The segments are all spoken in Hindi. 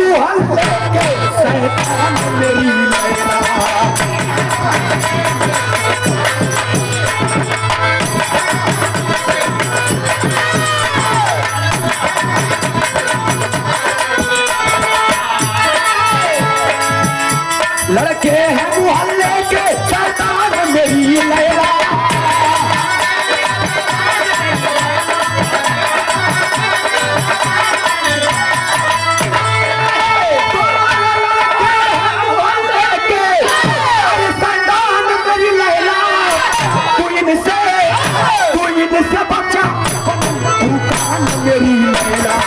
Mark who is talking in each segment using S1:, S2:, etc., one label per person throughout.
S1: मुहल लेके शैतान मेरी लैला। लड़के हैं मुहल्ले के शैतान मेरी लैला। से बच्चा तू कान मेरी लैला।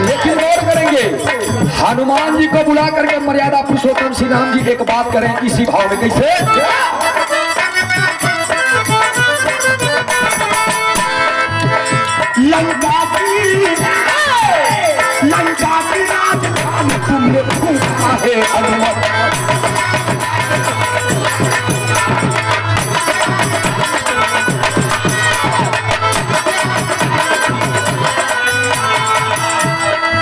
S1: लेकिन गौर करेंगे हनुमान जी को बुला करके मर्यादा पुरुषोत्तम श्री राम जी एक बात करें इसी भाव में कैसे। लंका की राजधानी तुमने फूका है हनुमान।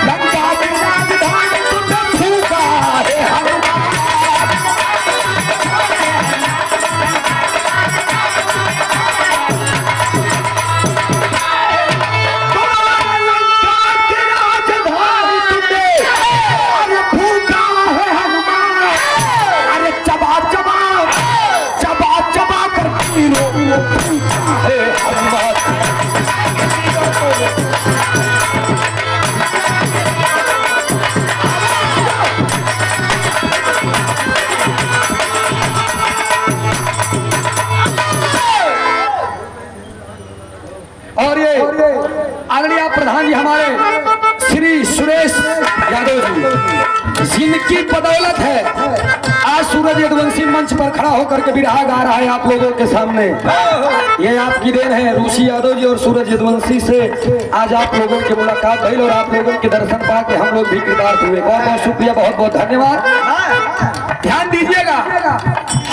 S1: लंका की राजधानी तुमने फूका है हनुमान। और ये आदरणीय प्रधान जी हमारे श्री सुरेश यादव जी जिनकी बदौलत है आज सूरज यदुवंशी मंच पर खड़ा होकर के बिरहा गा रहा है आप लोगों के सामने। ये आपकी देन है। ऋषि यादव जी और सूरज यदुवंशी से आज आप लोगों की मुलाकात हुई और आप लोगों के दर्शन पा के हम लोग भी कृतार्थ हुए। बहुत बहुत शुक्रिया, बहुत बहुत धन्यवाद। ध्यान दीजिएगा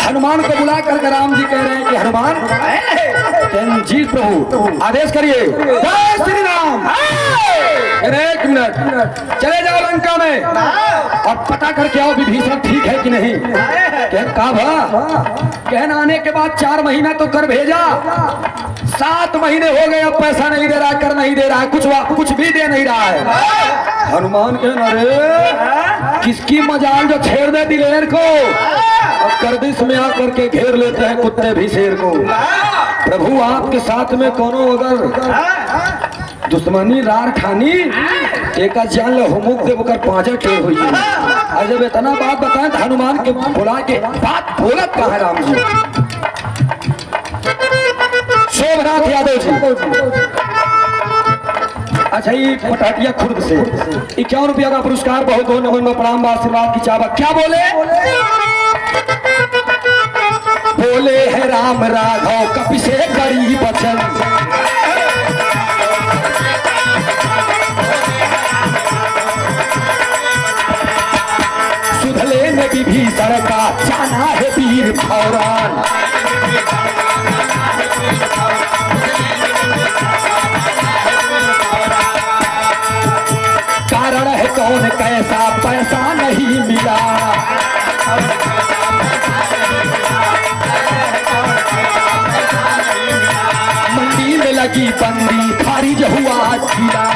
S1: हनुमान को बुला करके राम जी कह रहे हैं कि हनुमान जी प्रभु आदेश करिए। जय श्री राम। एक मिनट चले जाओ लंका में और पता करके आओ विभीषण ठीक है कि नहीं। कहना आने के बाद 4 महीना तो कर भेजा, 7 महीने हो गए अब पैसा नहीं दे रहा, कर नहीं दे रहा है, कुछ भी दे नहीं रहा है। हनुमान कहना रे किसकी मजाल जो छेड़ दे दिलेर को और गर्दिश में आकर के घेर लेते हैं कुत्ते भी शेर को। प्रभु आपके साथ में कोनो अगर दुश्मनी रार खानी एक जान लो मुख दे होकर 5 टेर हुई। आज जब इतना बात बताएं तो हनुमान के बुला के बात बोलत कहा है राम जी। शोभनाथ यादव जी अच्छा ये पटाटिया खुर्द से 51 रुपया का पुरस्कार बहुत बहुत नमन में प्रणाम आशीर्वाद की चावा। क्या बोले बोले है राम राघव कपि से करी बचन। सुधले में विभीषण का जाना है वीर भौरान। कारण है कौन कैसा पैसा नहीं मिला। मंडी में लगी बंदी खारिज हुआ जिला।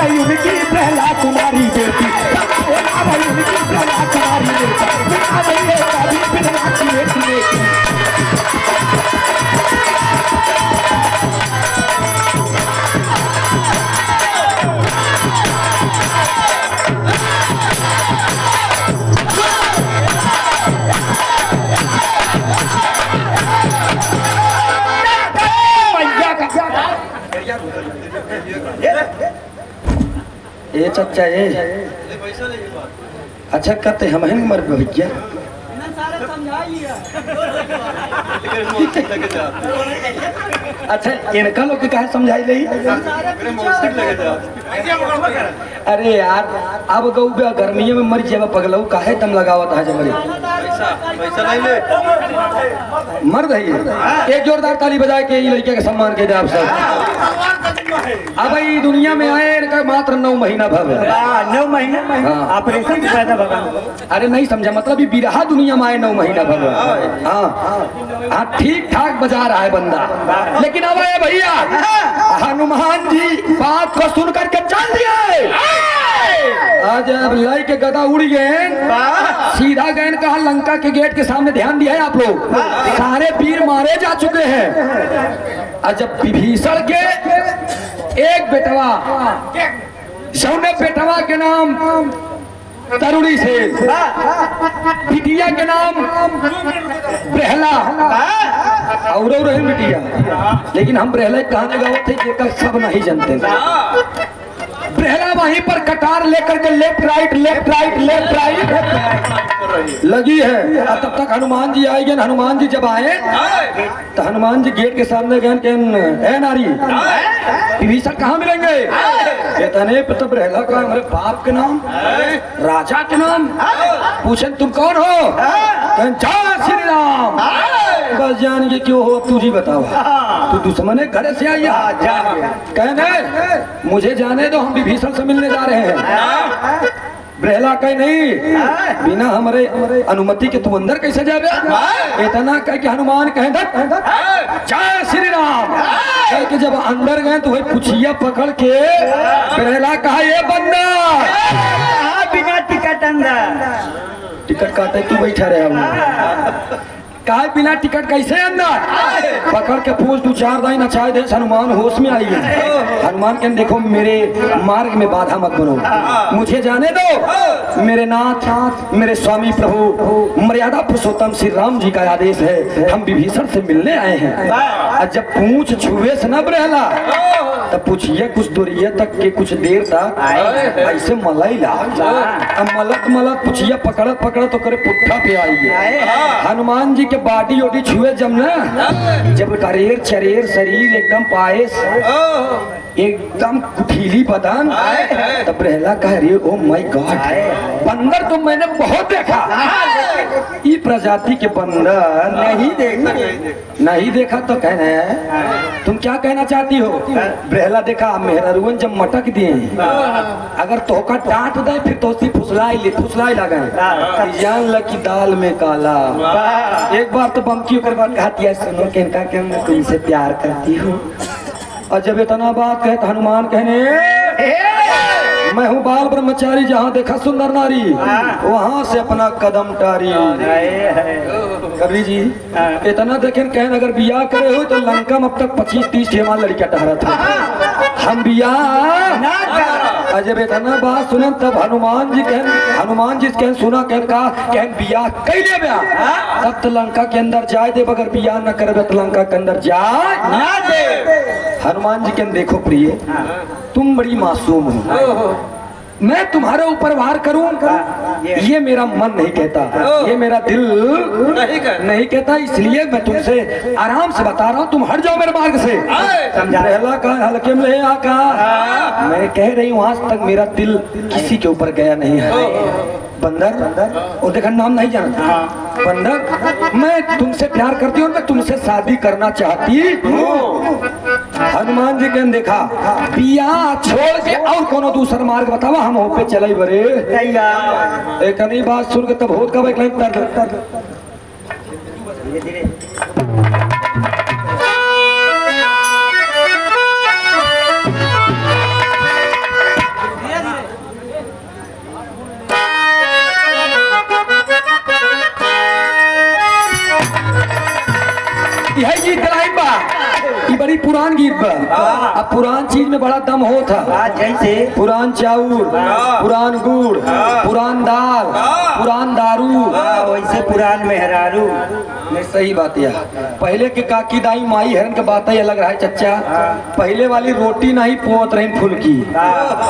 S1: उनकी पहला कुमारी बेटी उनकी पहला कुमारी बेटी। ये चच्चा ये अच्छा कहते हम हैं मर भैया अच्छा इनका लोग के काहे समझाई नहीं? अरे यार अब गऊ गर्मी में मर जाए पगलऊ काहे दम लगावत है जबरी मर रही। एक जोरदार ताली बजाए के ये लड़के के सम्मान के दे आप सब। अब ये दुनिया में आए इनका मात्र 9 महीना भर
S2: 9 महीना ऑपरेशन से पैदा भगा।
S1: अरे नहीं समझा मतलब ये बिरहा दुनिया में आए 9 महीना भर। हाँ ठीक ठाक बजा रहा है बंदा, लेकिन अब आए भैया हनुमान जी बात को सुन करके चल दिए। आज अब लाई के गदा उड़ गए, सीधा गए कहा लंका के गेट के सामने। ध्यान दिया है आप लोग, सारे वीर मारे जा चुके हैं। और जब विभीषण के एक बेटवा सौने बेटवा के नाम तरुणी से, बिटिया के नाम प्रहला और बिटिया, लेकिन हम प्रहला कहाँ लगाओ थे जेकर सब नहीं जानते। प्रहला वहीं पर कटार लेकर के लेफ्ट राइट लगी है। और तब तक हनुमान जी आएंगे। हनुमान जी जब आए तो हनुमान जी गेट के सामने गए नारी विभीषण कहाँ मिलेंगे? इतने तो प्रहला का हमारे बाप के नाम राजा के नाम पूछे तुम कौन हो? जय श्री राम। बस जान के क्यों हो तू ही बताओ, तू दुश्मन है घर से आई? कहने मुझे जाने दो, हम विभीषण से मिलने जा रहे हैं। प्रहला कहे नहीं, बिना हमारे अनुमति के तुम अंदर कैसे जाबे? इतना कह के हनुमान कहे जय श्री राम। कह के जब अंदर गए तो वही पुछिया पकड़ के प्रहला कहा ये बंदा
S2: बिना टिकट अंदर।
S1: टिकट काटे तू बैठा रहे कहा बिना टिकट कैसे अंदर? पकड़ के पूछ तू 4 दाई नचाए दे। हनुमान होश में आई है। हनुमान के देखो मेरे मार्ग में बाधा मत बनो, मुझे जाने दो। मेरे नाथ मेरे स्वामी प्रभु मर्यादा पुरुषोत्तम श्री राम जी का आदेश है, हम विभीषण से मिलने आए हैं। और जब पूछ छुए से न रहला तब पूछिए कुछ दूरिया तक के कुछ देर तक ऐसे मलाई ला। अब मलत पूछिए पकड़त तो करे पुट्ठा पे आई। हनुमान जी बाडी ओडी छुए जब ना, जब करेर चरेर शरीर एकदम पायस एकदम कुठीली बदन, तब प्रहला कह रही ओ माय गॉड, बंदर तो मैंने बहुत देखा, ई प्रजाति के बंदर नहीं देखा तो कहना है तुम क्या कहना चाहती हो? प्रहला देखा मेहरुवन जब मटक दिए, अगर तोका डांट दे फिर तो फुसलाई लगा जान लगी दाल में काला। एक बार तो बमकी होकर बात कहती है सुनो कि इनका क्या मैं तुमसे प्यार करती हूँ। और जब इतना बात कहे तो हनुमान कहने मैं हूँ बाल ब्रह्मचारी, जहाँ देखा सुंदर नारी वहाँ से अपना कदम टारी। कवि जी इतना देखें कहन अगर बियाह करे हो तो लंका में अब तक 25-30 ठेमा लड़कियां टहरा था, हम बियाह। जब इतना बात सुने तब हनुमान जी कहन सुना कहन बियाह कैले ब्याह तब तो लंका के अंदर जाए दे, अगर बियाह न करे तो लंका के अंदर जाए ना दे। हनुमान जी कहन देखो प्रिय तुम बड़ी मासूम हो, मैं तुम्हारे ऊपर वार करूं ये मेरा मन नहीं कहता, ये मेरा दिल नहीं कहता, इसलिए मैं तुमसे आराम से बता रहा हूँ तुम हट जाओ मेरे मार्ग से। प्रहला का हल्के में ले आका मैं कह रही हूँ आज तक मेरा दिल किसी के ऊपर गया नहीं है। बंदर और देखा नाम नहीं जानता बंदर, मैं तुमसे प्यार करती हूँ, मैं तुमसे शादी करना चाहती हूँ। हनुमान जी के देखा पिया छोड़ के और कोनो दूसरा मार्ग बतावा हम हो पे चले बरे। एक नहीं बात सुन के तब होत का एक लाइन तर यही गीत गलाइन बा, ये बड़ी पुरान गीत बा। अब पुरान चीज में बड़ा दम हो था,
S2: जैसे
S1: पुरान चाउर, पुरान गुड़, पुरान दाल, पुरान दारू,
S2: वैसे पुरान मेहरारू।
S1: सही बात है। पहले के काकी दाई माई हरन के बात ही अलग रहा है चच्चा। पहले वाली रोटी नहीं पोत रही फुलकी,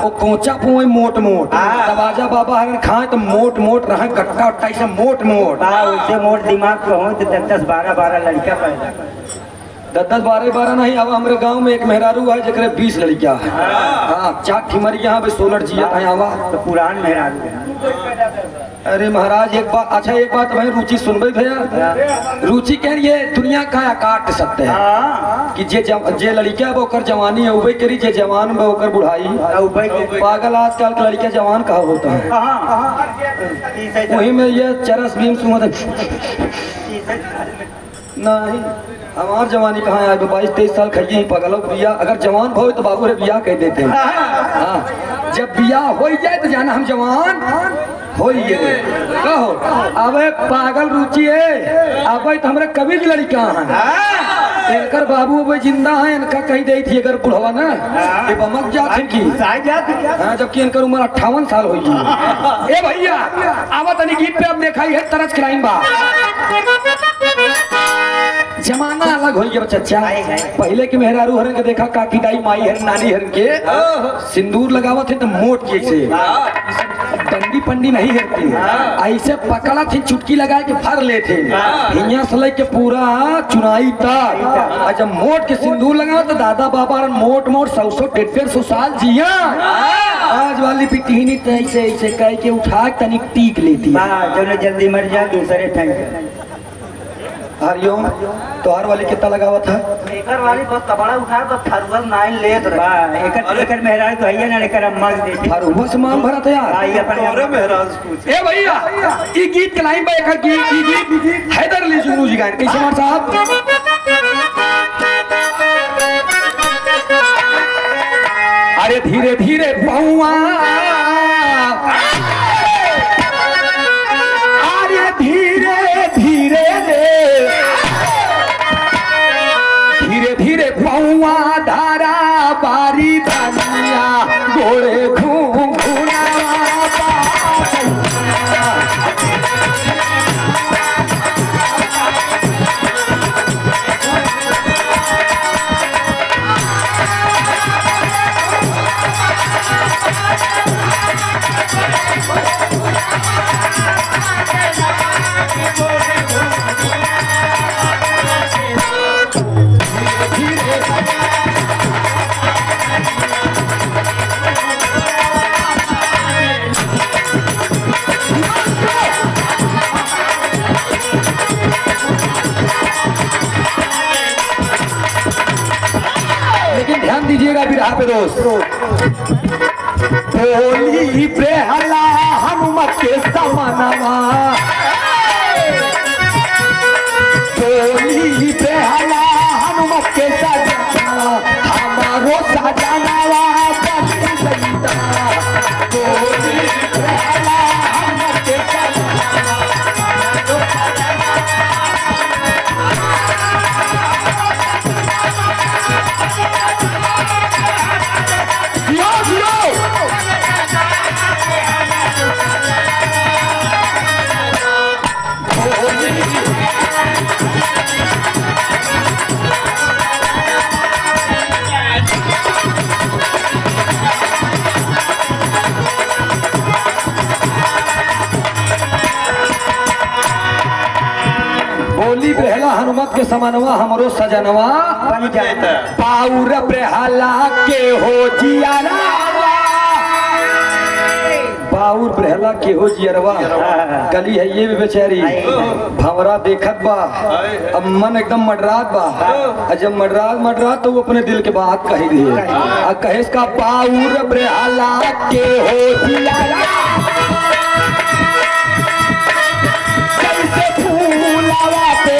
S1: वो कोचा पोए मोट तबाजा बाबा हरन खाए तो मोट रहा कट्टा उट्टा से मोट
S2: उससे मोट दिमाग को हो तो 10-12 लड़का पैदा।
S1: 10 12 12 नहीं। अब हमारे गांव में एक मेहरारू है जकरे 20 लड़कियां है। हाँ 4 ठिमर यहाँ पे 16 जियत है आवा।
S2: तो पुरान मेहरारू है।
S1: अरे महाराज एक बात, अच्छा एक बात भाई रुचि सुनबे भैया। रुचि कह रही है दुनिया का काट सकते हैं
S2: हाँ
S1: कि जे लड़किया बा ओकर जवानी है उबे करी, जे जवान बा ओकर बुढ़ाई। पागल आजकल के लड़किया जवान कहा होता है। वही में ये चरस भीम सुमत नहीं। हमार जवानी कहाँ है? 22-23 साल खाइए ही पगलो बिया। अगर जवान भो तो बाबू रे बिया कह देते हैं। हाँ जब बिया हो जाए तो जाना हम जवान हो कहो। अब पागल रुचि है। अब तो हमारे कभी की लड़का है इनकर बाबू अब जिंदा है। इनका कही दे थी अगर बुढ़वा ना ये बमक जाते की। हाँ जबकि इनकर उम्र 58 साल होगी। ए भैया आवत तनी गीत पे अब देखा है तरस क्राइम बा। जमाना अलग हो गया चचा। पहले के मेहरारू हरन के देखा काकी दाई माई हरन नानी हरन के सिंदूर लगावत थे तो मोट के से डंडी पंडी नहीं हरती। ऐसे पकड़ा थी चुटकी लगा के भर लेते हिया से लेके पूरा चुनाई तक। और जब मोट के सिंदूर लगाओ तो दादा बाबा मोट मोट 100-150 साल जिया। आज वाली पिटीनी तो ऐसे ऐसे कह के उठा तनिक टीक लेती है।
S2: जल्दी मर जा दूसरे ठंड।
S1: हरिओम तोहार वाली कितना लगावा था?
S2: एकर वाली बस तबड़ा उठा तो थर्मल 9 लेत रहा। एकर मेहराज तो है ना। एकर अम्मा के देखी
S1: हरुआ से मांग भरा था यार।
S2: आई अपन और मेहराज पूछ।
S1: ए भैया ई गीत के लाइन पे एकर गीत हैदर अली जुनू जी गायन कैसे मार साहब। अरे धीरे धीरे बहुआ अरे धीरे धीरे धीरे धीरे पौआ धारा बारी धनिया गोड़े घूम ध्यान दीजिएगा बिरहा पे दोस्त। बोली प्रेहला हनुमत के समानवा। बोली प्रेहला हनुमत के सजना हमारो सजनावा बनी गईता। बोली प्रेहला हनुमत के सजना हमारो बोली प्रेहला हनुमत के समानवा हमरो सजनवा
S2: बन जाता।
S1: पाउर प्रेहला के हो जियारा। पाउर प्रेहला के हो जियरवा गली है ये भी बेचारी भंवरा देखत बा। अब मन एकदम मडरात बा। जब मडरात तो वो अपने दिल के बात कही दिए। कहे इसका पाउर प्रेहला के हो जियारा कैसे फूलावा पे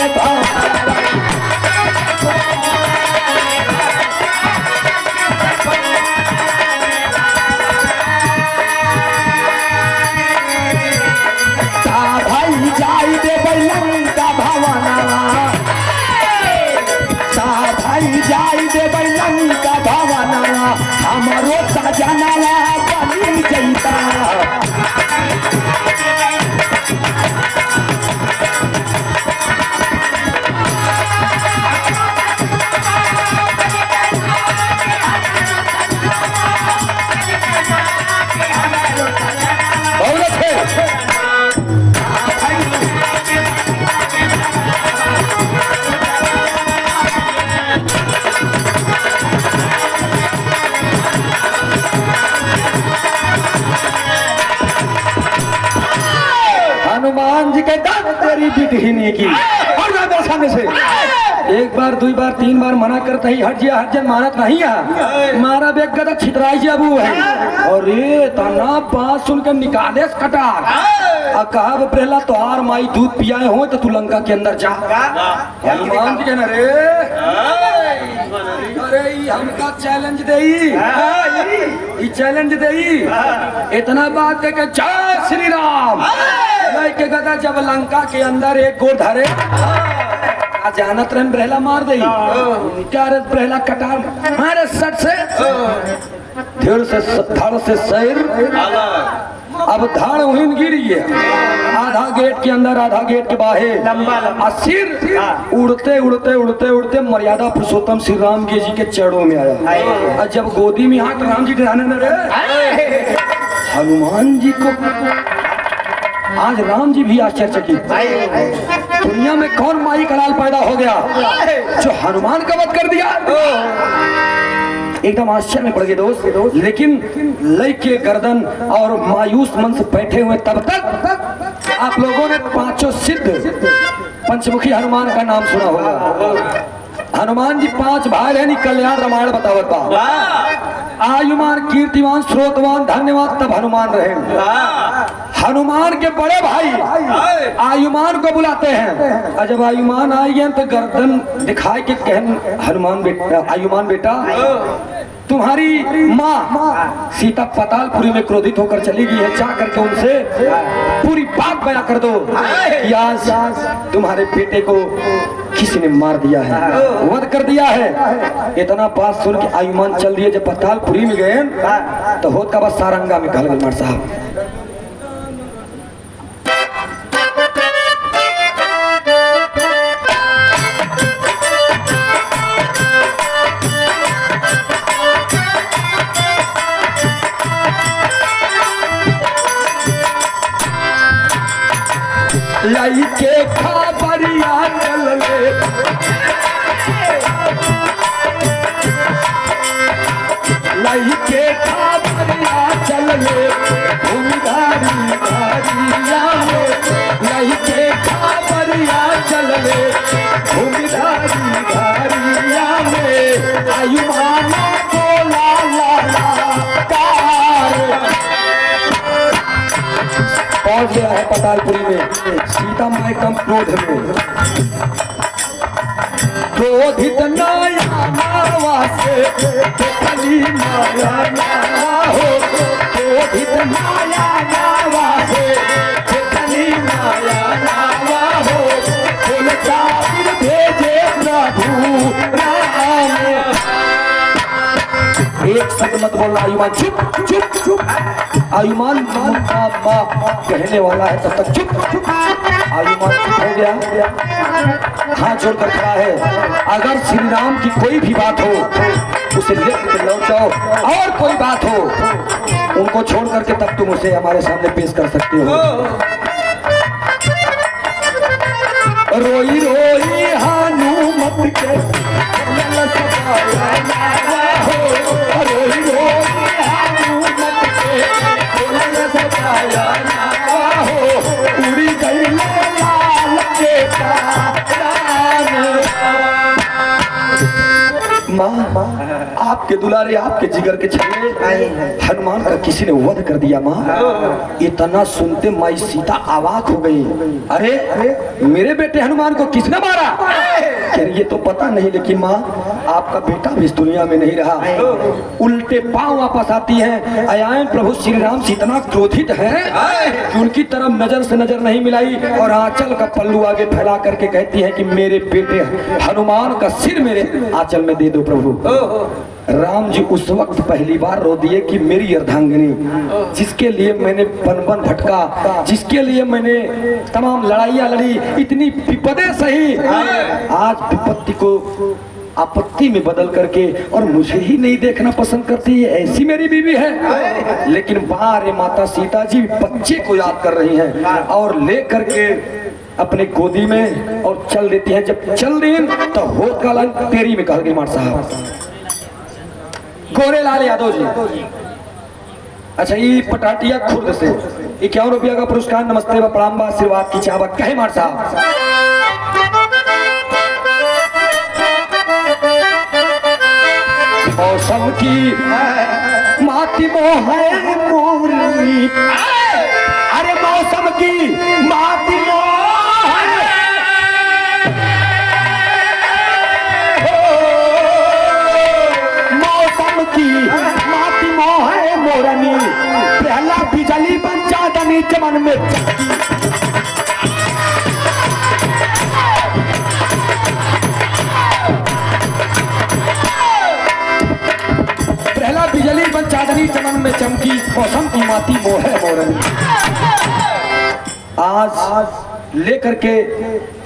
S1: भाई जाई दे लंका भवनवा। भाई जाई दे लंका भवनवा हमारो सजनवा बनी जईता। एक बार 2 बार 3 बार मना करते ही हट जिया, हट जन मानत नहीं है। मारा बेग गदा छितराई जी अबू है और ये तना बात सुन के निकाले कटार आ कहा प्रेला तोहार माई दूध पियाए हो तो तू लंका के अंदर जा। हनुमान जी के ना रे अरे ई हमका चैलेंज देई, ई चैलेंज देई इतना बात कह के जय श्री राम के गदा जब लंका के अंदर एक गोर धरे जानत रहे ब्रहला मार दे क्या रे ब्रहला कटार मारे सट से धड़ से शरीर अब धाड़ वहीं गिरी है, आधा गेट के अंदर आधा गेट के बाहर और सिर उड़ते उड़ते उड़ते उड़ते मर्यादा पुरुषोत्तम श्री राम के जी के चरणों में आया। और जब गोदी में हाथ राम जी डराने न रहे हनुमान जी को आज राम जी भी आश्चर्यचकित, दुनिया में कौन माई का लाल पैदा हो गया जो हनुमान का वध कर दिया। एकदम आश्चर्य में पड़ गए दोस्त। लेकिन लय के गर्दन और मायूस मन से बैठे हुए तब तक आप लोगों ने 5 सिद्ध पंचमुखी हनुमान का नाम सुना होगा। हनुमान जी 5 भाई रहनी कल्याण रामायण बतावत बा, आयुमान कीर्तिमान श्रोतवान धन्यवाद तब हनुमान रहे। हनुमान के बड़े भाई आयुमान को बुलाते हैं और जब आयुमान आएंगे तो गर्दन दिखाए के कहन हनुमान बेटा आयुमान बेटा तुम्हारी माँ सीता पतालपुरी में क्रोधित होकर चली गई है, जा करके उनसे पूरी बात बयां कर दो कि आज तुम्हारे बेटे को किसी ने मार दिया है, वध कर दिया है। इतना बात सुन के आयुमान चल दिए। जब पतालपुरी में गए तो होत का बस सारंगा में कहल गए साहब लाई के खबरिया चल ले लाई के खबरिया चल ले भूमिधारी धारिया में लाई के खबरिया चल ले भूमिधारी धारिया में आयुमान बोला ला कार पहुंच गया है पतालपुरी में। सीता माई कम क्रोध में क्रोधित नाया नावा से देखली माया नावा हो, क्रोधित नाया नावा से देखली माया नावा हो, बोल चाबिर भेजे प्रभु राम। एक शब्द मत बोलना आयुमान, चुप चुप चुप। आयुमान माँ कहने वाला है तब तक चुप। आयुमान चुप हो गया, हाथ जोड़कर खड़ा है। अगर श्री राम की कोई भी बात हो उसे लेकर लौट जाओ, और कोई बात हो उनको छोड़ करके तब तुम उसे हमारे सामने पेश कर सकते हो। रोई रोई हनुमत के रोई रोई हनुमत के उड़ी गई लाल के माँ आपके दुलारे आपके जिगर के छले हनुमान का किसी ने वध कर दिया। माँ इतना सुनते माई सीता अवाक हो गई। अरे मेरे बेटे हनुमान को किसने मारा? ये तो पता नहीं, लेकिन माँ आपका बेटा भी इस दुनिया में नहीं रहा। उल्टे पांव वापस आती है। आयान प्रभु श्री राम से इतना क्रोधित है कि उनकी तरफ नजर से नजर नहीं मिलाई और आंचल का पल्लू आगे फैला करके कहती है कि मेरे बेटे हनुमान का सिर मेरे आंचल में दे दो प्रभु। राम जी उस वक्त पहली बार रो दिए कि मेरी अर्धांगिनी, जिसके लिए मैंने बन बन भटका, जिसके लिए मैंने तमाम लड़ाइयाँ लड़ी, इतनी विपदे सही, आज विपत्ति को आपत्ति में बदल करके और मुझे ही नहीं देखना पसंद करती है, ऐसी मेरी बीवी है। लेकिन बाहर माता सीता जी बच्चे को याद कर रही हैं और ले करके अपने गोदी में और चल देती है। जब चल रही तो होत का लाल तेरी में कह गई मार साहब गोरेलाल यादव जी। अच्छा ये पटाटिया खुर्द से 51 रुपया का पुरस्कार, नमस्ते व प्रणाम व आशीर्वाद की चाहत कहे मार साहब। मौसम की माती मोह है मोरनी, अरे मौसम की माती मोह है, मौसम की माती मोह है मोरनी, पहला बिजली बन चांदनी चमन में चमकी। पहला बिजली बन चांदनी चमन में चमकी, मौसम की माती मोह है मोरनी। आज लेकर के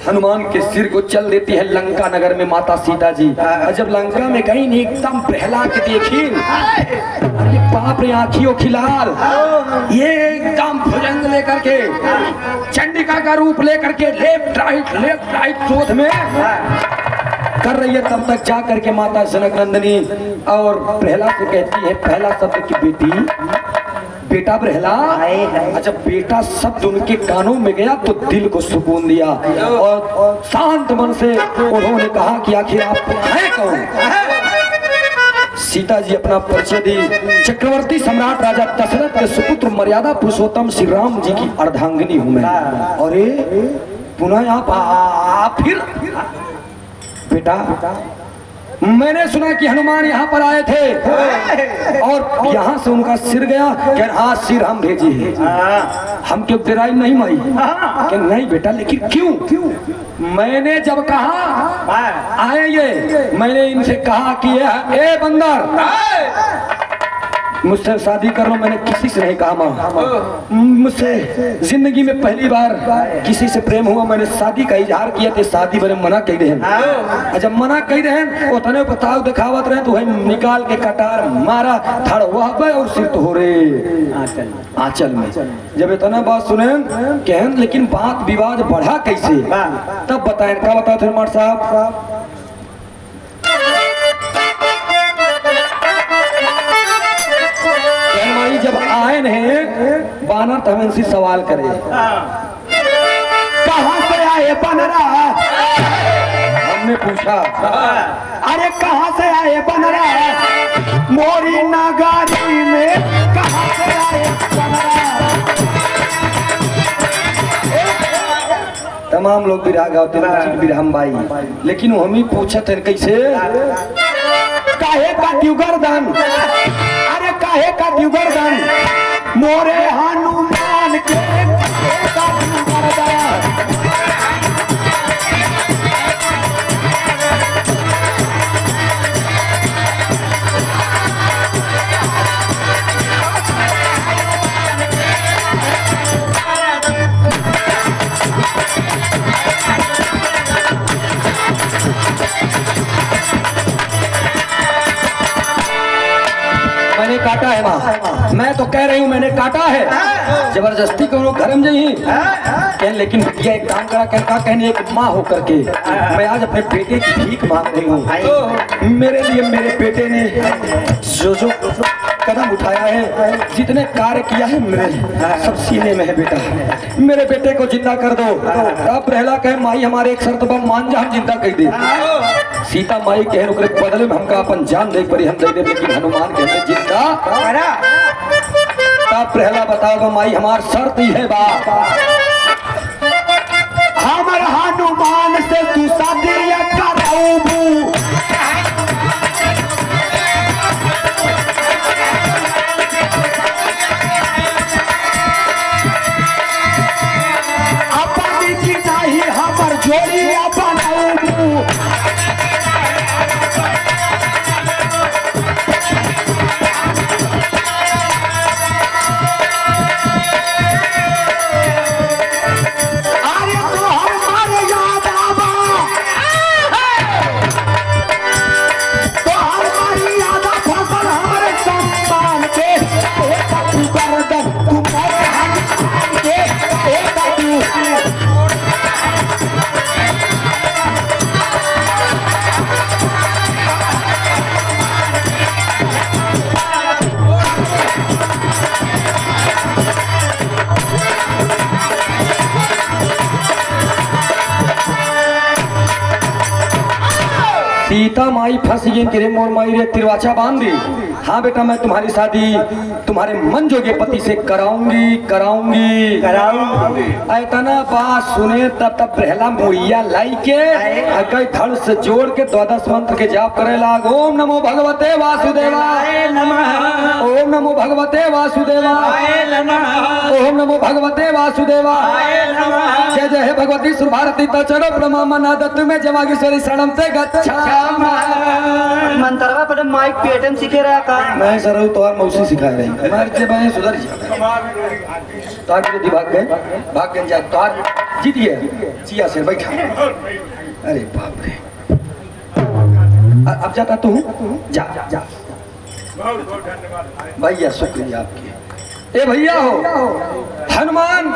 S1: हनुमान के सिर को चल देती है लंका नगर में माता सीता जी। और जब लंका में गई नहीं एकदम प्रहला के देखी, अरे बाप रे आँखियों खिलाल, ये एकदम भुजंग लेकर के चंडिका का रूप लेकर के लेफ्ट राइट क्रोध में कर रही है। तब तक जा करके माता जनक नंदिनी और प्रहलाद को कहती है पहला शब्द की बेटी, बेटा प्रहला। अच्छा बेटा शब्द उनके कानों में गया तो दिल को सुकून दिया और शांत मन से उन्होंने कहा कि आखिर आप हैं कौन। सीता जी अपना परिचय दी, चक्रवर्ती सम्राट राजा दशरथ के सुपुत्र मर्यादा पुरुषोत्तम श्री राम जी की अर्धांगिनी हूं मैं। अरे पुनः आप फिर बेटा, मैंने सुना कि हनुमान यहाँ पर आए थे और यहाँ से उनका सिर गया, क्या हाँ सिर हम भेजे हैं, हम क्यों तेराई नहीं माई, क्या नहीं बेटा लेकिन क्यों। मैंने जब कहा आए ये, मैंने इनसे कहा कि ए बंदर मुझसे शादी कर लो, मैंने किसी से नहीं कहा माँ, मुझसे जिंदगी में पहली बार किसी से प्रेम हुआ, मैंने शादी का इजहार किया थे, शादी मैंने मना कही रहे। जब मना कही रहे उतने बताओ दिखावत रहे तो वही निकाल के कटार मारा थड़ वह और सिर तो हो रे आंचल में। जब इतना बात सुने कहन लेकिन बात विवाद बढ़ा कैसे, तब बताए क्या बताओ थे मार साहब। जब आए हैं बानर तो हम इनसे सवाल करे कहां से आए बनरा, हमने पूछा अरे कहां से आए बनरा, मोरी नगारी में कहां से आए बनरा। तमाम लोग बिरहा गाते बिरहम बाई, लेकिन हम ही पूछे थे कैसे काहे का द्युगर्दन, अरे काहे का द्युगर्दन, मोरे हनुमान के का द्युगर्दन। मैंने काटा है माँ, मैं तो कह रही हूँ मैंने काटा है, जबरदस्ती करो घर में जाइए कह, लेकिन ये एक काम करा कहने एक माँ होकर के मैं आज अपने बेटे की भीख मांग रही हूँ। मेरे लिए मेरे बेटे ने जो कदम उठाया है, जितने कार्य किया है मेरे सब सीने में है बेटा, मेरे बेटे को जिंदा कर दो। अब प्रहला कहे माई हमारे एक शर्त पर मान जा हम जिंदा कर दे। सीता माई कहे ओकरे बदले में हमका अपन जान दे परी हम दे दे, लेकिन हनुमान कहते जिंदा तब प्रहला बताओ माई हमार शर्त ही है बाप, हमर हनुमान से तू शादी कराऊं। सीता माई फंस गई कि रे मोर माई रे तिरवाचा बांध दी। हाँ बेटा मैं तुम्हारी शादी तुम्हारे मन जोगे पति से कराऊंगी कराऊंगी
S2: कराऊंगी।
S1: ऐतना बात सुने तब पहला मुड़िया लाई के कई धड़ से जोड़ के 12 मंत्र के जाप करे लाग। ओम नमो भगवते वासुदेवाय नमः। ओम नमो भगवते वासुदेवाय नमः। ओम नमो भगवते वासुदेवाय नमः। जय जय हे भगवती सुरभारती तचरो ब्रह्मा दत्त में जमागेश्वरी शरणम से गच्छामि।
S2: मंत्रवा पर माइक पेटम सीखे रहा का
S1: मैं सर तो और मौसी सिखा रही हमारे से मैं सुधर जा तार के भाग गए जाए तार जीत गया चिया से बैठा। अरे बाप रे अब जाता तू जा जा भैया शुक्रिया आपके। ए भैया हो हनुमान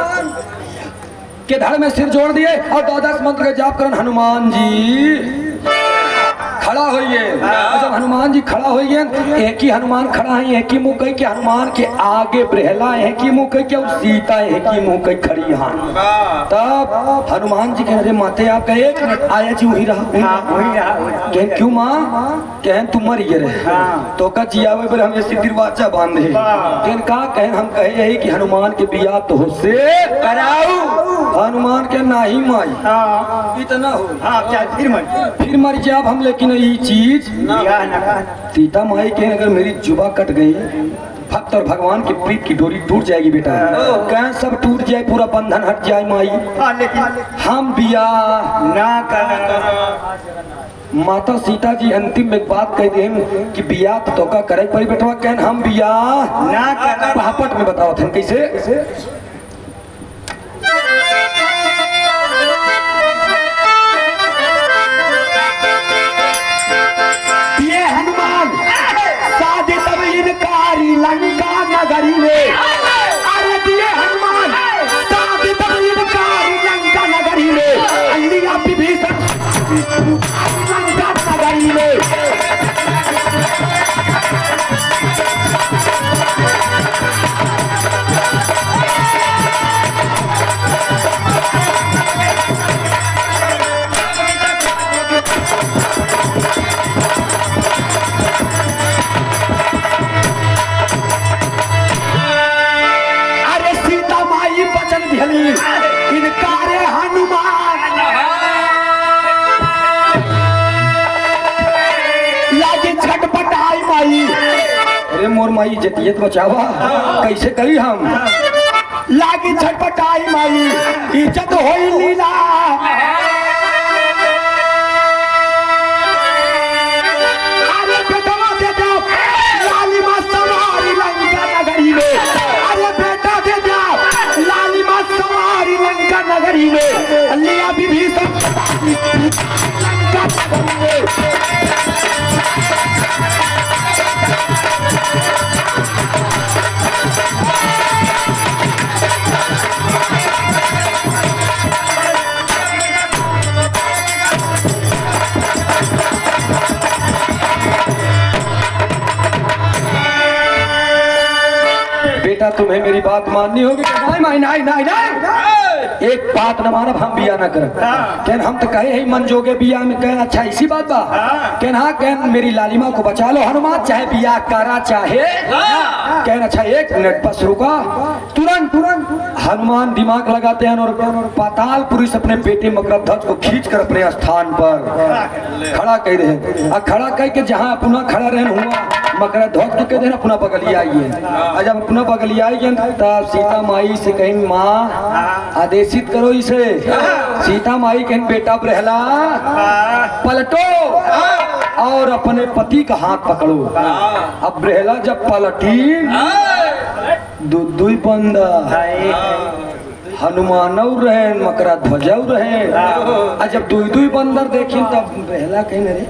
S1: के धड़ में सिर जोड़ दिए और 12 मंत्र के जाप करन हनुमान जी खड़ा होइए। जब हनुमान जी खड़ा होइए एक ही हनुमान खड़ा है एक ही मुंह कह के हनुमान के आगे ब्रहला एक ही मुंह कह के और सीता एक ही मुंह कह खड़ी हां। तब हनुमान जी कह रहे माते आप कहे 1 मिनट आया जी वही रहा कह क्यों माँ कह तुम मर ये रहे तो का जियावे पर हमें सिरवाचा बांधे कह का कह हम कहे यही कि हनुमान के बियाह तो हो से कराऊ। हनुमान के नाही माई इतना हो फिर मर जाए हम लेकिन ये चीज सीता माई के अगर मेरी जुबा कट गई भक्त और भगवान की प्रीत की डोरी टूट जाएगी बेटा। कह सब टूट जाए पूरा बंधन हट जाए माई हम बियाह ना कर। माता सीता जी अंतिम में एक बात कह दे कि बियाह तो का करे पड़ी बेटवा कह हम बियाह ना कर। पहापट में बताओ थे कैसे लंका नगरी में अरे दिए हनुमान साथ लंका नगरी में अंधिया विभीषण लंका नगरी में। इनकारे हनुमान लागे छटपटाई माई। अरे मोर माई जतियत बचावा कैसे करी हम लागे छटपटाई माई इज्जत होई लीला। अरे बेटवा दे दो लालिमा सवारी लंका नगरी में। अरे बेटा दे दो लालिमा सवारी लंका नगरी में लिया विभीषण लंका नगरी में। बेटा तुम्हें मेरी बात माननी होगी। नहीं नहीं नहीं नहीं एक बात न मानब हम बिया ना करब। कहन हम तो कहे ही मन जोगे बिया में कहन अच्छा इसी बात बा कहन हाँ कहन मेरी लालिमा को बचा लो हनुमान चाहे बिया करा चाहे कहन अच्छा 1 मिनट बस रुका। तुरंत तुरंत हनुमान दिमाग लगाते हैं और पाताल पुरुष अपने बेटे मकरध्वज को खींच कर अपने स्थान पर खड़ा कर रहे खड़ा कह के जहाँ अपना खड़ा रहन हुआ मकरध्वज के कह देना अपना बगलिया आइए। जब अपना बगलिया आइए तब सीता माई से कहीं माँ आदेशित करो इसे। सीता माई कहीं बेटा ब्रहला पलटो और अपने पति का हाथ पकड़ो। अब ब्रहला जब पलटी दुई बंदा हनुमान रहे मकरा ध्वज रहे। जब दुई बंदर देखी तब ब्रहला कहीं रे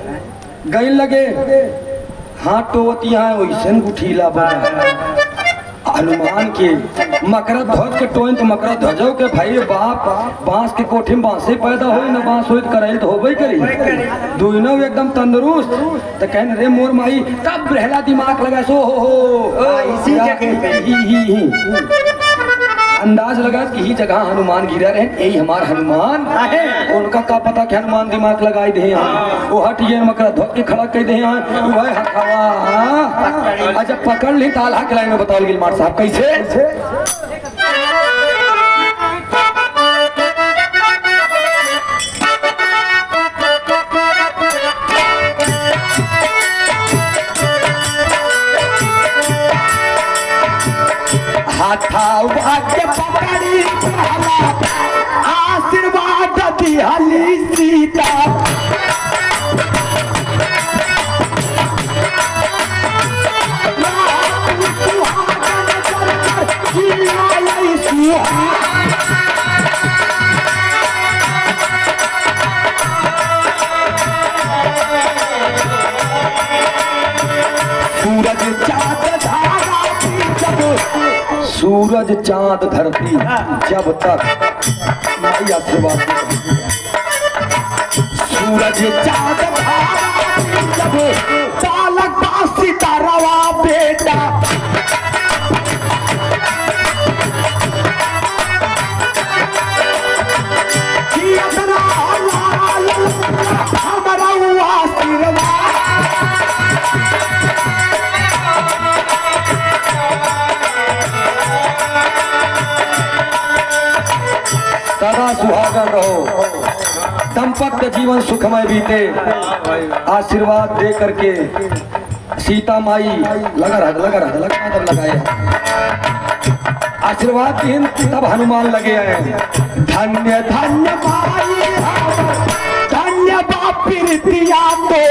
S1: गई लगे हाथ टोवतिया वैसे उठीला बना हनुमान के मकरा ध्वज के टोइन तो मकरा ध्वजो के भाई बाप बांस के कोठे में बांसे पैदा हो न बांस हो करे तो होबे करी दुनो एकदम तंदुरुस्त तो कहने रे मोर माई तब रहला दिमाग लगा सो हो इसी अंदाज लगा कि ही जगह हनुमान गिरा रहे, यही हमार हनुमान है। उनका का पता कि हनुमान दिमाग लगाई दे यहाँ, वो हट ये मकरा धोके खड़ा कर दे यहाँ, वह हथवा अच्छा पकड़ ली ताला के लाइन में। बताओ गिलमार साहब कैसे? हाथावा के पकड़ी आशीर्वाद दिहली सीता, सूरज चांद धरती जब तक माई आशीर्वाद, सूरज चांद जब बालक का सितारा बेटा, हमारा आशीर्वाद सदा सुहागन रहो, दंपत्य जीवन सुखमय बीते। आशीर्वाद दे करके सीता माई लगा लगाए आशीर्वाद दिन, तब हनुमान लगे हैं। धन्य धन्य माई धन्य बापी रितिया तो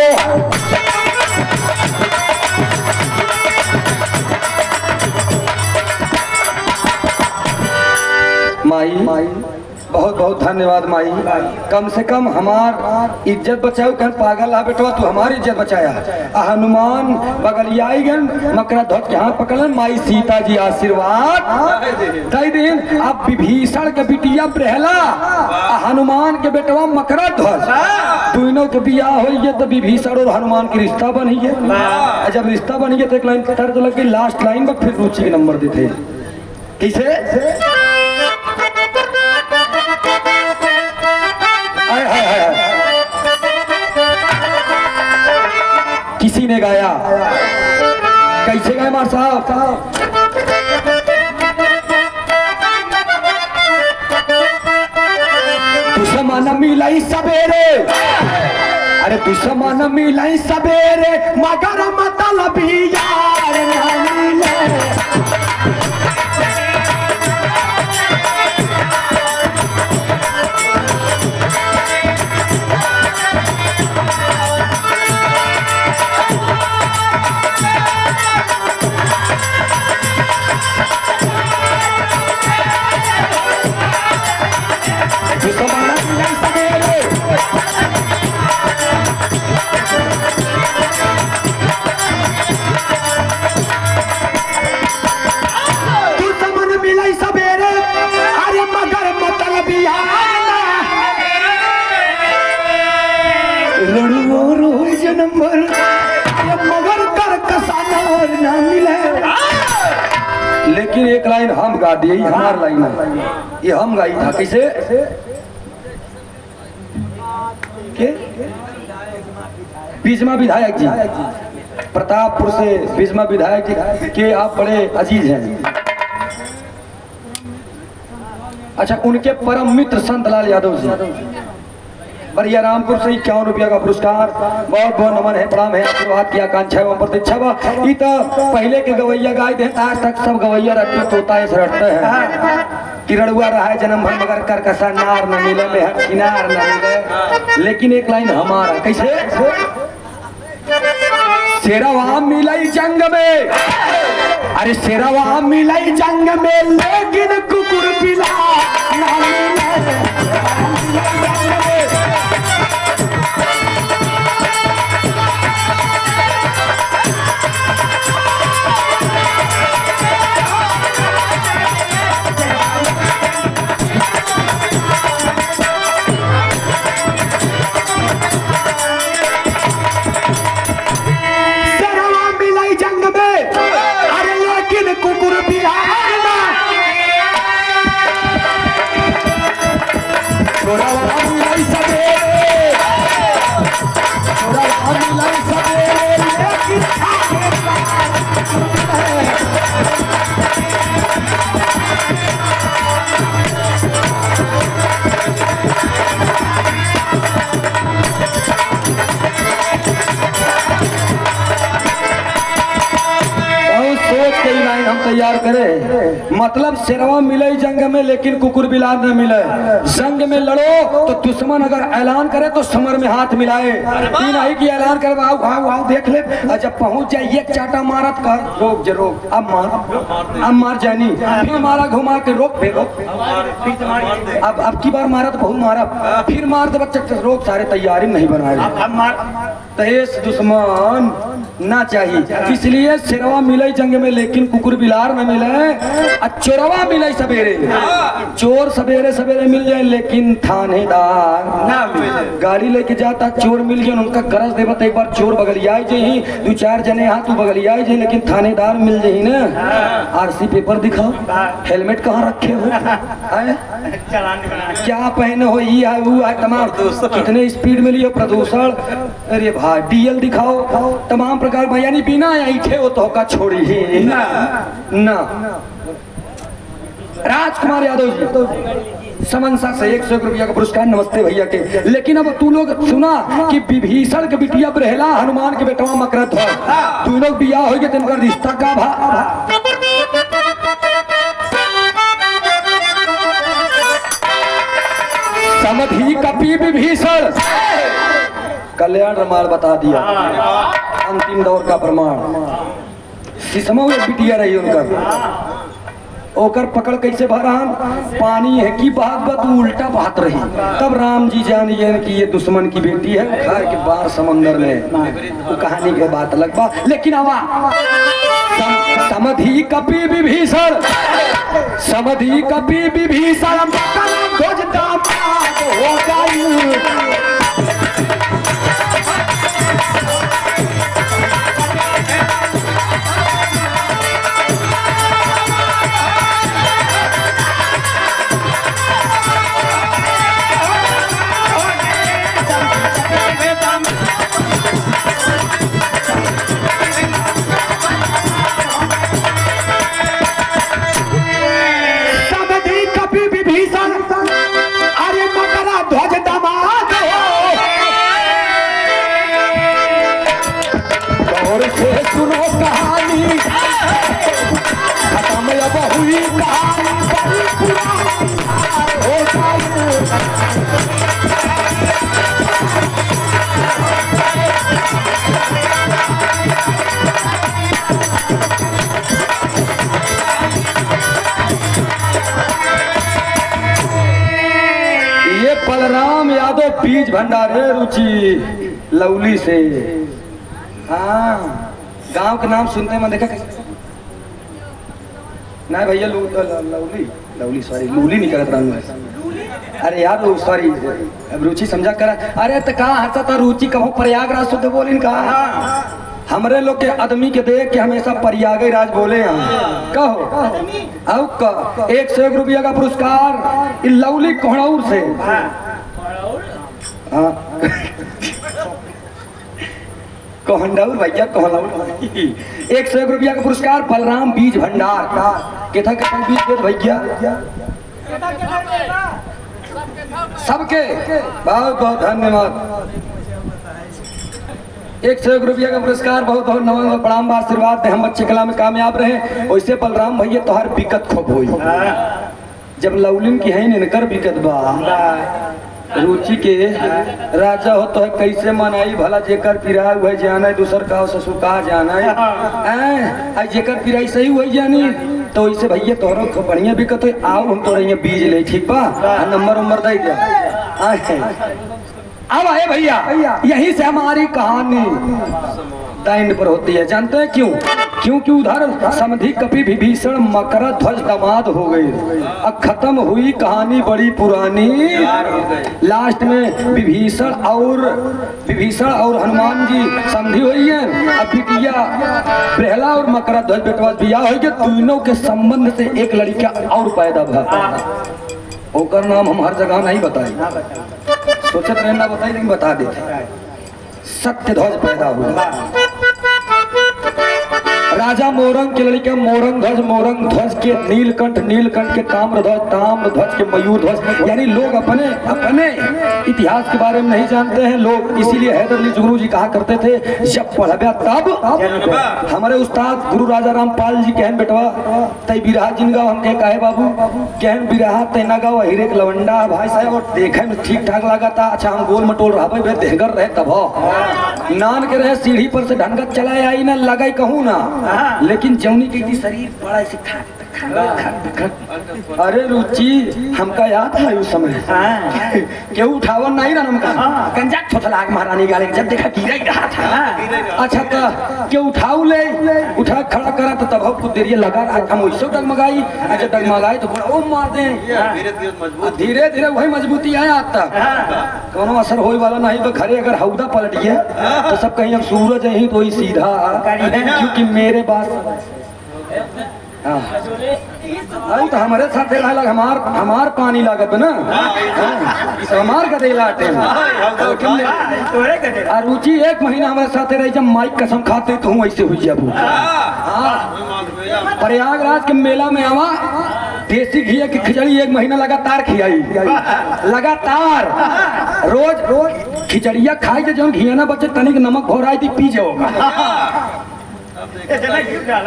S1: माई बहुत बहुत धन्यवाद माई। कम से कम हमार इज्जत बचाओ, कल पागल आ बेटवा तू हमारी इज्जत बचाया। हनुमान बगलियाई गन मकरा धोत के हाथ पकड़न, माई सीता जी आशीर्वाद दे दिन। अब विभीषण के बिटिया प्रहला हनुमान के बेटवा मकरा ध्वज, दोनों के बियाह हो तो विभीषण और हनुमान की रिश्ता बनी है। जब रिश्ता बनी है तो एक लाइन तर्ज लग गई, लास्ट लाइन में फिर रुचि के नंबर देते किसे किसी ने गाया, कैसे गाया मार साहब? दुश्मन मिलाई सवेरे, अरे दुश्मन मिलाई सवेरे मगर मतलब यार न मिले। नंबर मगर कर कसानार ना मिले। लेकिन एक लाइन हम गा दिए, हमार लाइन है, ये हम गाई था। किसे के? बीजमा विधायक जी, प्रतापपुर से बीजमा विधायक जी के आप बड़े अजीज हैं। अच्छा, उनके परम मित्र संतलाल यादव जी बरिया रामपुर से 51 रुपया का पुरस्कार। बहुत बहुत नमन है, प्रणाम है, आशीर्वाद की आकांक्षा एवं प्रतीक्षा। ये तो पहले के गवैया गाय थे, आज तक सब गवैया रटते तोता है रटते हैं कि रड़ुआ रहा है जन्म भर मगर कर कसा नार न मिले में किनार न मिले। लेकिन एक लाइन हमारा कैसे? शेरवा मिलाई जंग में, अरे शेरवा मिलाई जंग में लेकिन कुकुर पिला ना मिले। मिलै सवेरे लेकिन थाने सोच के ही लाइन हम तैयार करें। मतलब शेरवा मिले जंग में लेकिन कुकुर बिलार न मिले। जंग में लड़ो तो दुश्मन अगर ऐलान करे तो समर में हाथ मिलाए, ये नहीं कि ऐलान करे आओ आओ आओ देख ले, और जब पहुंच जाए एक चाटा मारत कर रोक जे रोक, अब मार जानी, फिर मारा घुमा के रोक फिर रोक, अब की बार मारा तो बहुत मारा, फिर मार दे बच्चे रोक, सारे तैयारी नहीं बनाए तेज दुश्मन ना चाहिए। इसलिए शेरवा मिले जंग में लेकिन कुकुर बिलार न मिले, चोरवा मिले सवेरे, चोर सवेरे सवेरे मिल जाए लेकिन थानेदार ना मिले। गाड़ी लेके जाता चोर मिल गया, उनका गरज देवत एक बार चोर बगलियाई जाही, दो चार जने यहाँ तू बगलियाई जाही, लेकिन थानेदार मिल जाही ना। आरसी पेपर दिखाओ, हेलमेट कहाँ रखे हो, क्या पहने हो, ये है वो है, तमाम कितने स्पीड में लियो, प्रदूषण, अरे भाई डीएल दिखाओ, तमाम प्रकार भैया नहीं बिना ऐठे हो तो का छोड़ी ही ना। राजकुमार यादव जी समनसा से 101 रुपया का पुरस्कार, नमस्ते भैया के। लेकिन अब तू लोग सुना कि विभीषण के बिटिया बरहेला, हनुमान के बेटवा मकरत हो, तू लोग बियाह हो गए तो इनका रिश्ता का भा समधी कपी विभीषण, कल्याण रमाल बता दिया, अंतिम दौर का प्रमाण। सिसमो एक बिटिया रही उनका, ओकर पकड़ कैसे भरान, पानी है कि बहात बत उल्टा बहात रही, तब राम जी जानिए कि ये दुश्मन की बेटी है, घर के बाहर समंदर में, वो कहानी के बात अलग बा। लेकिन आवा समधी कपी विभीषण, समधी कपी विभीषण खोज दामाद हो गई। बलराम यादव बीज भंडारे रुचि लवली से, हाँ गांव के नाम सुनते मैं देखा नहीं भैया, लवली लवली सॉरी लूली नहीं करत रहा, अरे यार सॉरी रुचि समझा करा, अरे तो कहा हंसा था रुचि कहो प्रयागराज शुद्ध बोलिन कहा, हमरे लोग के आदमी के देख के हमेशा प्रयागराज बोले हैं, कहो अब का 101 रुपया का पुरस्कार लवली कोहड़ौर से, हाँ कोहंडौर भैया कोहड़ौर, 101 रुपया का पुरस्कार बलराम बीज भंडार केथा के बीज दे भैया सबके बहुत बहुत धन्यवाद। 101 रुपया का पुरस्कार बहुत बहुत नमन प्रणाम आशीर्वाद दे, हम बच्चे कला में कामयाब रहे। वैसे बलराम भैया तोहर बिकत खूब हुई, जब लवलिन की है इनकर बिकत बा, रुचि के राजा हो तो है कैसे मनाई भला, जेकर पिराय हुआ जाना है दूसर का ससुर का जाना है, जेकर पिराई सही हुई जानी तो इससे भैया तोहरा खूब बढ़िया बिकत है, आओ हम तो रही बीज ले ठीक बा, नंबर उम्बर दे दिया। अब आए भैया यहीं से हमारी कहानी दाइन पर होती है, जानते हैं क्यों? क्योंकि उधर समधी कपि विभीषण मकर ध्वज दामाद हो गए, अब खत्म हुई कहानी बड़ी पुरानी, लास्ट में विभीषण और हनुमान जी संधि हुई है, अब बिटिया प्रहला और मकर ध्वज बेटवा बियाह हो गया, तीनों के संबंध से एक लड़का और पैदा भा, ओकर नाम हम हर जगह नहीं बताए, सोचत रहना बताई लेकिन बता देते। सत्य ध्वज पैदा हुआ। राजा मोरंग के लड़के मोरंग ध्वज के नीलकंठ के ताम्र ध्वज के मयूर ध्वज। यानी लोग अपने अपने इतिहास के बारे में नहीं जानते हैं लोग, इसीलिए हैदर अली जुगनू जी कहा करते थे जब पढ़बा तब। हमारे उस्ताद गुरु राजा रामपाल जी कहन बेटवा तय बिरहा जिन गाँव हम कहे बाबू कहन बिरहा तैना गाँव हीरे के लवंडा भाई साहब और देखे में ठीक ठाक लगा था। अच्छा हम गोल मटोल रहा भाई देहगर रहे तब नान के रहे सीढ़ी पर से ढंगत चला आई ना लगाई कहूँ ना, लेकिन जौनी की शरीर बड़ा ऐसे अरे रुचि हमका याद है उस समय क्यों उठावन नहीं रहा हमका गंजा छोटलाग महारानी गाले जब देखा गिरा ही रहा था। अच्छा तो क्यों उठाऊ ले उठा खड़ा करा तो तब कुछ देर लगा हम वैसे डगमगाई। अच्छा डगमगाई तो बड़ा मार दे धीरे धीरे वही मजबूती आया तक कोनो असर होने वाला नहीं। तो घरे अगर हौदा पलट गया तो सब कहीं अब सूरज ही तो ही सीधा क्योंकि मेरे बात तो हमारे साथ लग हमार पानी लागत ना हमार का देला रुचि 1 महीना हमारे साथ रही। जब माइक कसम खाते तो हूँ ऐसे हुई जब प्रयागराज के मेला में आवा देसी घी की खिचड़ी 1 महीना लगातार खियाई लगातार रोज खिचड़िया खाई जो घी ना बच्चे तनिक नमक घोराई थी पी जाओगा।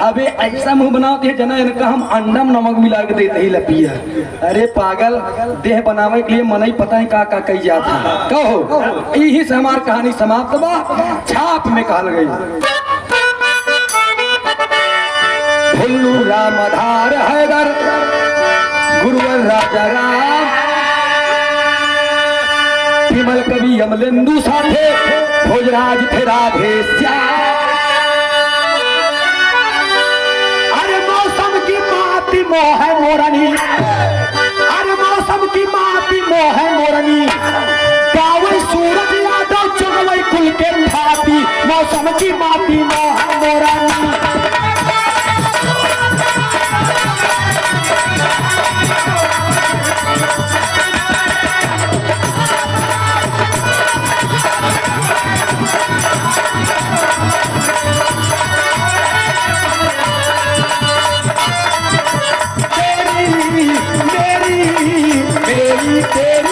S1: अबे ऐसा मुंह बनाते हैं जना इनका हम अंडम नमक मिला के देते ही लपिया। अरे पागल देह बनावे के लिए मन ही पता नहीं का कही जाता कहो। यही से हमारी कहानी समाप्त बा छाप में कहल गई। भुल्लू राम आधार हैदर गुरुवर राजा राम विमल कवि अमलेंदु साथे भोजराज थे राधे श्याम। मोह है मोरनी अरे मौसम की माती मोह है मोरनी गावे सूरज यादव चुगवई कुल के भाती मौसम की माती मोह है मोरनी।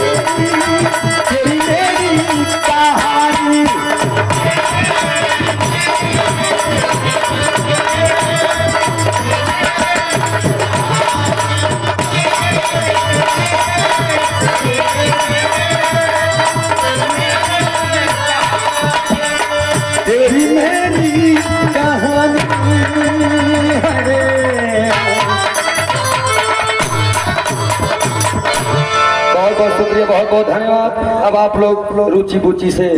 S1: तेरी मेरी कहानी तेरी मेरी कहानी बहुत बहुत शुक्रिया बहुत बहुत धन्यवाद। अब आप लोग रुचि बुचि से